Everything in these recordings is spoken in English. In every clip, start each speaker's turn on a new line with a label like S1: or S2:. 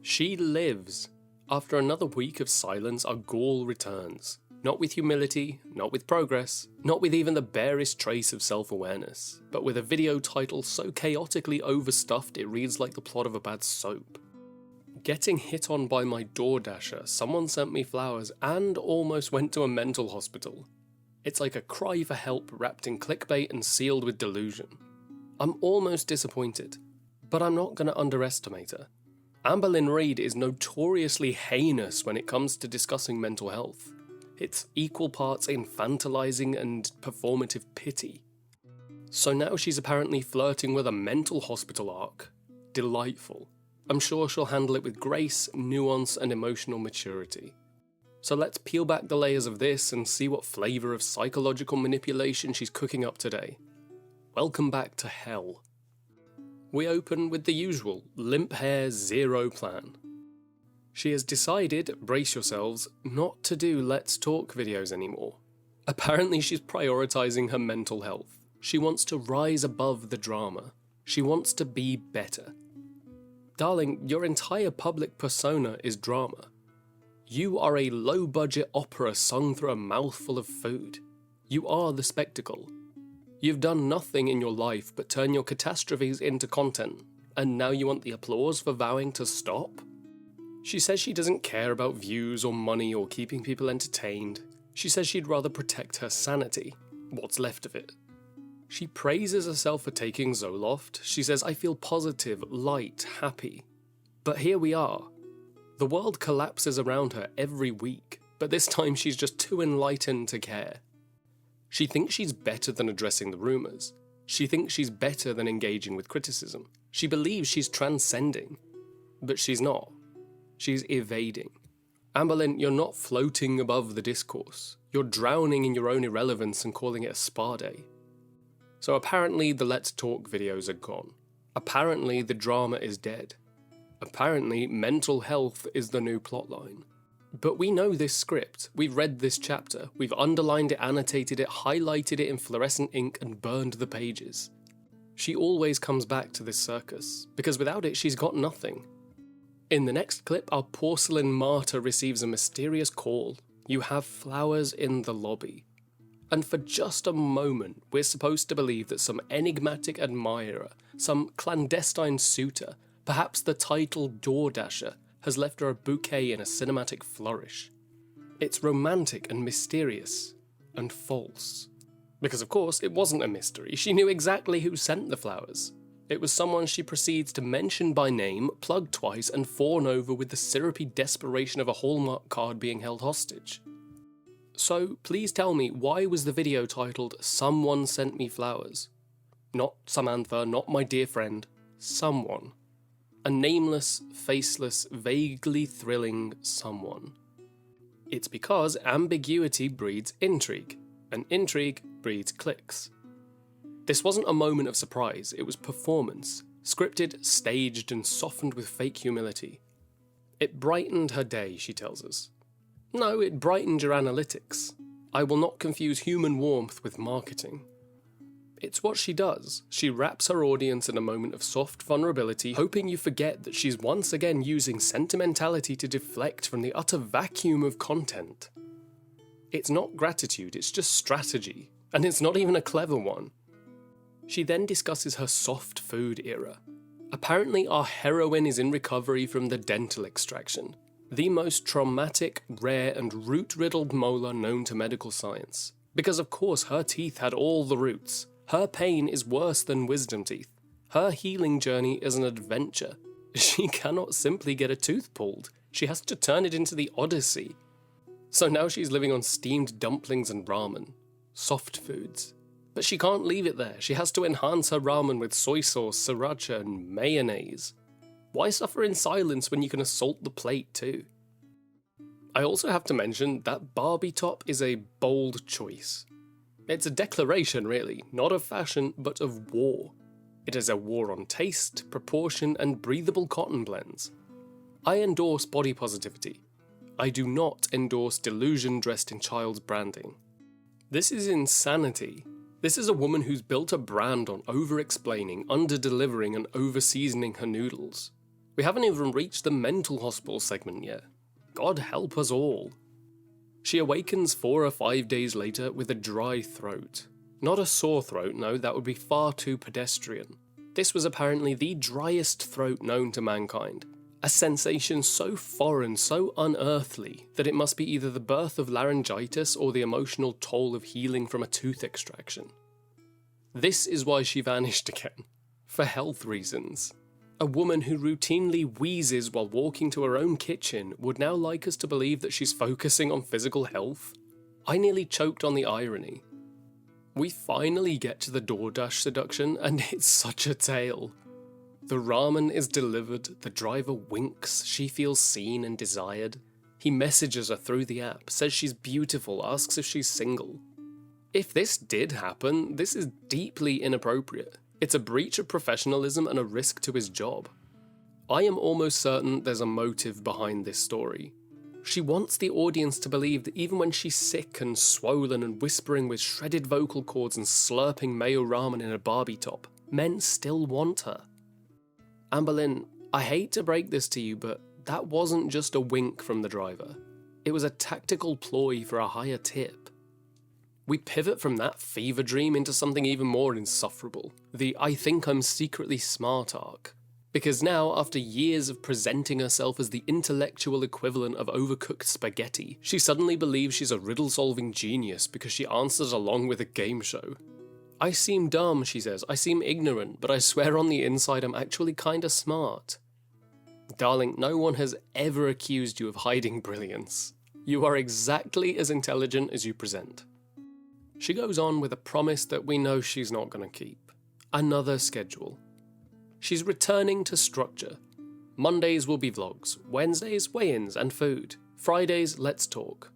S1: She lives. After another week of silence, our ghoul returns. Not with humility, not with progress, not with even the barest trace of self-awareness, but with a video title so chaotically overstuffed it reads like the plot of a bad soap. Getting hit on by my doordasher, someone sent me flowers, and almost went to a mental hospital. It's like a cry for help wrapped in clickbait and sealed with delusion. I'm almost disappointed, but I'm not going to underestimate her. Amberlynn Reid is notoriously heinous when it comes to discussing mental health. It's equal parts infantilizing and performative pity. So now she's apparently flirting with a mental hospital arc. Delightful. I'm sure she'll handle it with grace, nuance, and emotional maturity. So let's peel back the layers of this and see what flavour of psychological manipulation she's cooking up today. Welcome back to hell. We open with the usual limp hair zero plan. She has decided, brace yourselves, not to do Let's Talk videos anymore. Apparently she's prioritising her mental health. She wants to rise above the drama. She wants to be better. Darling, your entire public persona is drama. You are a low-budget opera sung through a mouthful of food. You are the spectacle. You've done nothing in your life but turn your catastrophes into content, and now you want the applause for vowing to stop? She says she doesn't care about views or money or keeping people entertained. She says she'd rather protect her sanity, what's left of it. She praises herself for taking Zoloft. She says, I feel positive, light, happy. But here we are. The world collapses around her every week, but this time she's just too enlightened to care. She thinks she's better than addressing the rumours. She thinks she's better than engaging with criticism. She believes she's transcending. But she's not. She's evading. Amberlynn, you're not floating above the discourse. You're drowning in your own irrelevance and calling it a spa day. So apparently the Let's Talk videos are gone. Apparently the drama is dead. Apparently mental health is the new plotline. But we know this script, we've read this chapter, we've underlined it, annotated it, highlighted it in fluorescent ink and burned the pages. She always comes back to this circus, because without it she's got nothing. In the next clip, our porcelain martyr receives a mysterious call. You have flowers in the lobby. And for just a moment, we're supposed to believe that some enigmatic admirer, some clandestine suitor, perhaps the titled doordasher, has left her a bouquet in a cinematic flourish. It's romantic and mysterious, and false. Because of course, it wasn't a mystery. She knew exactly who sent the flowers. It was someone she proceeds to mention by name, plug twice, and fawn over with the syrupy desperation of a Hallmark card being held hostage. So, please tell me, why was the video titled, Someone Sent Me Flowers? Not Samantha, not my dear friend. Someone. A nameless, faceless, vaguely thrilling someone. It's because ambiguity breeds intrigue, and intrigue breeds clicks. This wasn't a moment of surprise, it was performance, scripted, staged, and softened with fake humility. It brightened her day, she tells us. No, it brightened your analytics. I will not confuse human warmth with marketing. It's what she does. She wraps her audience in a moment of soft vulnerability, hoping you forget that she's once again using sentimentality to deflect from the utter vacuum of content. It's not gratitude, it's just strategy, and it's not even a clever one. She then discusses her soft food era. Apparently our heroine is in recovery from the dental extraction, the most traumatic, rare, and root-riddled molar known to medical science. Because of course her teeth had all the roots. Her pain is worse than wisdom teeth. Her healing journey is an adventure. She cannot simply get a tooth pulled. She has to turn it into the Odyssey. So now she's living on steamed dumplings and ramen. Soft foods. But she can't leave it there. She has to enhance her ramen with soy sauce, sriracha, and mayonnaise. Why suffer in silence when you can assault the plate too? I also have to mention that Barbie top is a bold choice. It's a declaration, really, not of fashion, but of war. It is a war on taste, proportion, and breathable cotton blends. I endorse body positivity. I do not endorse delusion dressed in child's branding. This is insanity. This is a woman who's built a brand on over-explaining, under-delivering, and over-seasoning her noodles. We haven't even reached the mental hospital segment yet. God help us all. She awakens 4 or 5 days later with a dry throat. Not a sore throat, no, that would be far too pedestrian. This was apparently the driest throat known to mankind. A sensation so foreign, so unearthly, that it must be either the birth of laryngitis or the emotional toll of healing from a tooth extraction. This is why she vanished again. For health reasons. A woman who routinely wheezes while walking to her own kitchen would now like us to believe that she's focusing on physical health? I nearly choked on the irony. We finally get to the DoorDash seduction, and it's such a tale. The ramen is delivered, the driver winks, she feels seen and desired. He messages her through the app, says she's beautiful, asks if she's single. If this did happen, this is deeply inappropriate. It's a breach of professionalism and a risk to his job. I am almost certain there's a motive behind this story. She wants the audience to believe that even when she's sick and swollen and whispering with shredded vocal cords and slurping mayo ramen in a Barbie top, men still want her. Amberlynn, I hate to break this to you, but that wasn't just a wink from the driver. It was a tactical ploy for a higher tip. We pivot from that fever dream into something even more insufferable, the I think I'm secretly smart arc. Because now, after years of presenting herself as the intellectual equivalent of overcooked spaghetti, she suddenly believes she's a riddle-solving genius because she answers along with a game show. I seem dumb, she says, I seem ignorant, but I swear on the inside I'm actually kinda smart. Darling, no one has ever accused you of hiding brilliance. You are exactly as intelligent as you present. She goes on with a promise that we know she's not gonna keep. Another schedule. She's returning to structure. Mondays will be vlogs, Wednesdays weigh-ins and food, Fridays let's talk.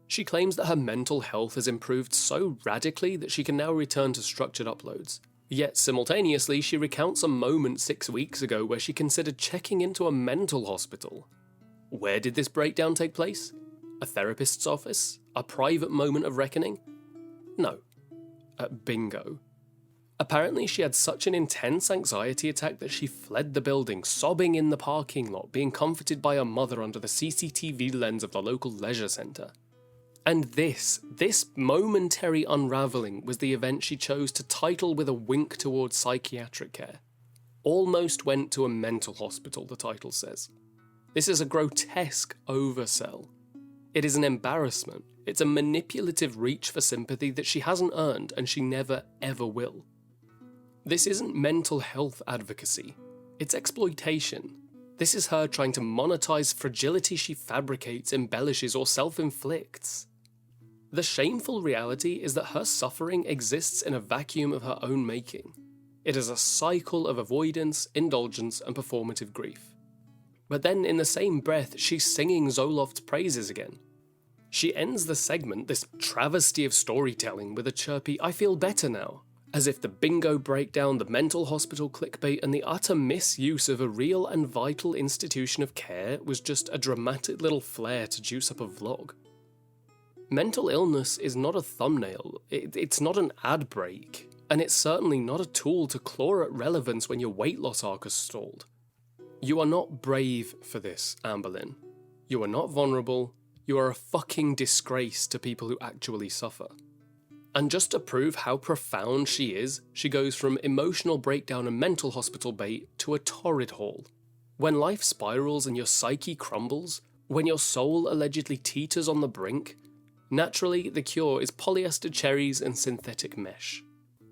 S1: She claims that her mental health has improved so radically that she can now return to structured uploads. Yet simultaneously she recounts a moment 6 weeks ago where she considered checking into a mental hospital. Where did this breakdown take place? A therapist's office? A private moment of reckoning? No. At bingo. Apparently she had such an intense anxiety attack that she fled the building, sobbing in the parking lot, being comforted by her mother under the CCTV lens of the local leisure centre. And this momentary unravelling was the event she chose to title with a wink towards psychiatric care. Almost went to a mental hospital, the title says. This is a grotesque oversell. It is an embarrassment. It's a manipulative reach for sympathy that she hasn't earned and she never ever will. This isn't mental health advocacy. It's exploitation. This is her trying to monetize fragility she fabricates, embellishes, or self-inflicts. The shameful reality is that her suffering exists in a vacuum of her own making. It is a cycle of avoidance, indulgence, and performative grief. But then in the same breath, she's singing Zoloft's praises again. She ends the segment, this travesty of storytelling, with a chirpy, I feel better now, as if the bingo breakdown, the mental hospital clickbait, and the utter misuse of a real and vital institution of care was just a dramatic little flair to juice up a vlog. Mental illness is not a thumbnail, it's not an ad break, and it's certainly not a tool to claw at relevance when your weight loss arc has stalled. You are not brave for this, Amberlynn. You are not vulnerable, you are a fucking disgrace to people who actually suffer. And just to prove how profound she is, she goes from emotional breakdown and mental hospital bait to a torrid haul. When life spirals and your psyche crumbles, when your soul allegedly teeters on the brink, naturally the cure is polyester cherries and synthetic mesh.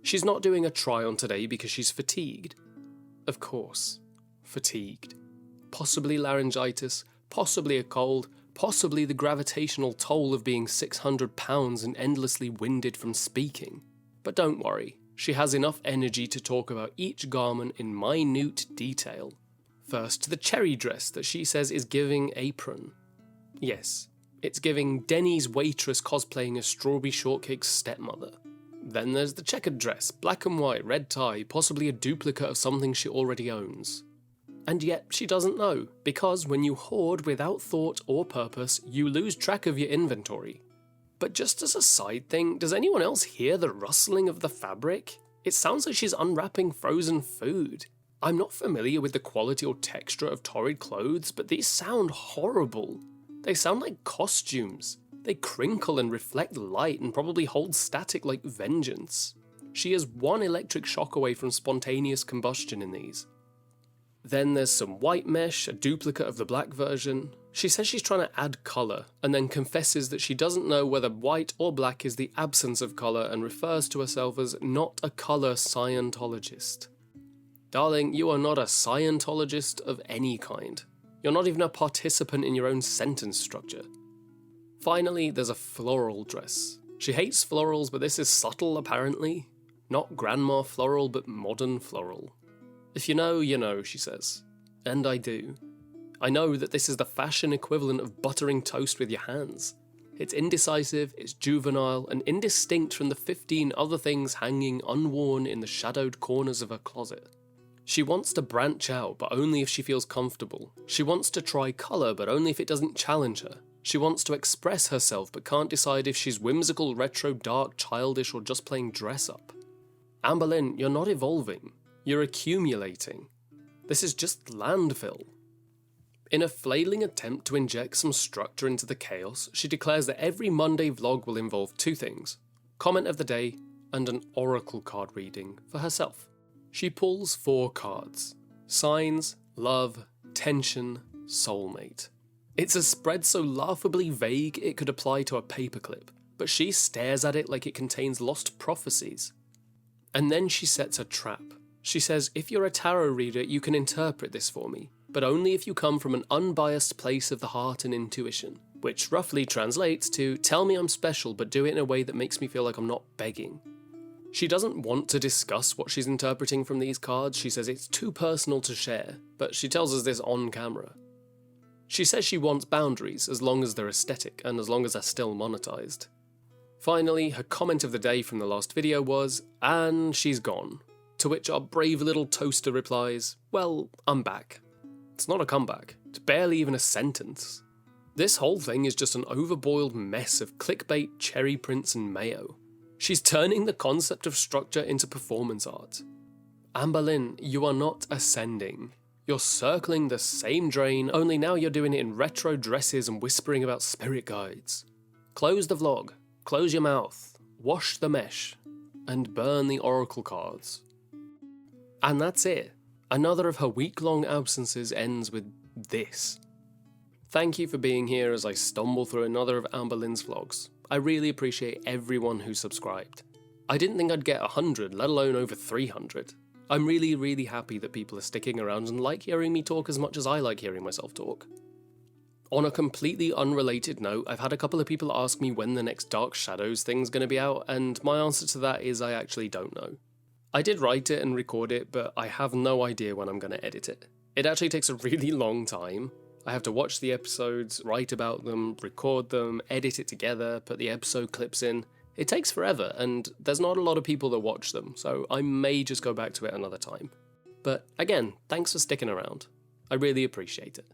S1: She's not doing a try-on today because she's fatigued. Of course, fatigued. Possibly laryngitis, possibly a cold, possibly the gravitational toll of being 600 pounds and endlessly winded from speaking. But don't worry, she has enough energy to talk about each garment in minute detail. First, the cherry dress that she says is giving apron. Yes, it's giving Denny's waitress cosplaying as Strawberry Shortcake's stepmother. Then there's the checkered dress, black and white, red tie, possibly a duplicate of something she already owns. And yet she doesn't know, because when you hoard without thought or purpose, you lose track of your inventory. But just as a side thing, does anyone else hear the rustling of the fabric? It sounds like she's unwrapping frozen food. I'm not familiar with the quality or texture of Torrid clothes, but these sound horrible. They sound like costumes. They crinkle and reflect light and probably hold static like vengeance. She is one electric shock away from spontaneous combustion in these. Then there's some white mesh, a duplicate of the black version. She says she's trying to add colour, and then confesses that she doesn't know whether white or black is the absence of colour and refers to herself as not a colour Scientologist. Darling, you are not a Scientologist of any kind. You're not even a participant in your own sentence structure. Finally, there's a floral dress. She hates florals, but this is subtle apparently. Not grandma floral, but modern floral. If you know, you know, she says. And I do. I know that this is the fashion equivalent of buttering toast with your hands. It's indecisive, it's juvenile, and indistinct from the 15 other things hanging unworn in the shadowed corners of her closet. She wants to branch out, but only if she feels comfortable. She wants to try colour, but only if it doesn't challenge her. She wants to express herself, but can't decide if she's whimsical, retro, dark, childish, or just playing dress-up. Amberlynn, you're not evolving. You're accumulating. This is just landfill. In a flailing attempt to inject some structure into the chaos, she declares that every Monday vlog will involve 2 things: comment of the day and an oracle card reading for herself. She pulls 4 cards: signs, love, tension, soulmate. It's a spread so laughably vague it could apply to a paperclip, but she stares at it like it contains lost prophecies. And then she sets a trap. She says, if you're a tarot reader, you can interpret this for me, but only if you come from an unbiased place of the heart and intuition, which roughly translates to, tell me I'm special, but do it in a way that makes me feel like I'm not begging. She doesn't want to discuss what she's interpreting from these cards. She says it's too personal to share, but she tells us this on camera. She says she wants boundaries as long as they're aesthetic and as long as they're still monetized. Finally, her comment of the day from the last video was, and she's gone. To which our brave little toaster replies, well, I'm back. It's not a comeback. It's barely even a sentence. This whole thing is just an overboiled mess of clickbait, cherry prints, and mayo. She's turning the concept of structure into performance art. Amberlynn, you are not ascending. You're circling the same drain, only now you're doing it in retro dresses and whispering about spirit guides. Close the vlog, close your mouth, wash the mesh, and burn the oracle cards. And that's it. Another of her week-long absences ends with this. Thank you for being here as I stumble through another of Amberlynn's vlogs. I really appreciate everyone who subscribed. I didn't think I'd get 100, let alone over 300. I'm really happy that people are sticking around and like hearing me talk as much as I like hearing myself talk. On a completely unrelated note, I've had a couple of people ask me when the next Dark Shadows thing's going to be out, and my answer to that is I actually don't know. I did write it and record it, but I have no idea when I'm going to edit it. It actually takes a really long time. I have to watch the episodes, write about them, record them, edit it together, put the episode clips in. It takes forever, and there's not a lot of people that watch them, so I may just go back to it another time. But again, thanks for sticking around. I really appreciate it.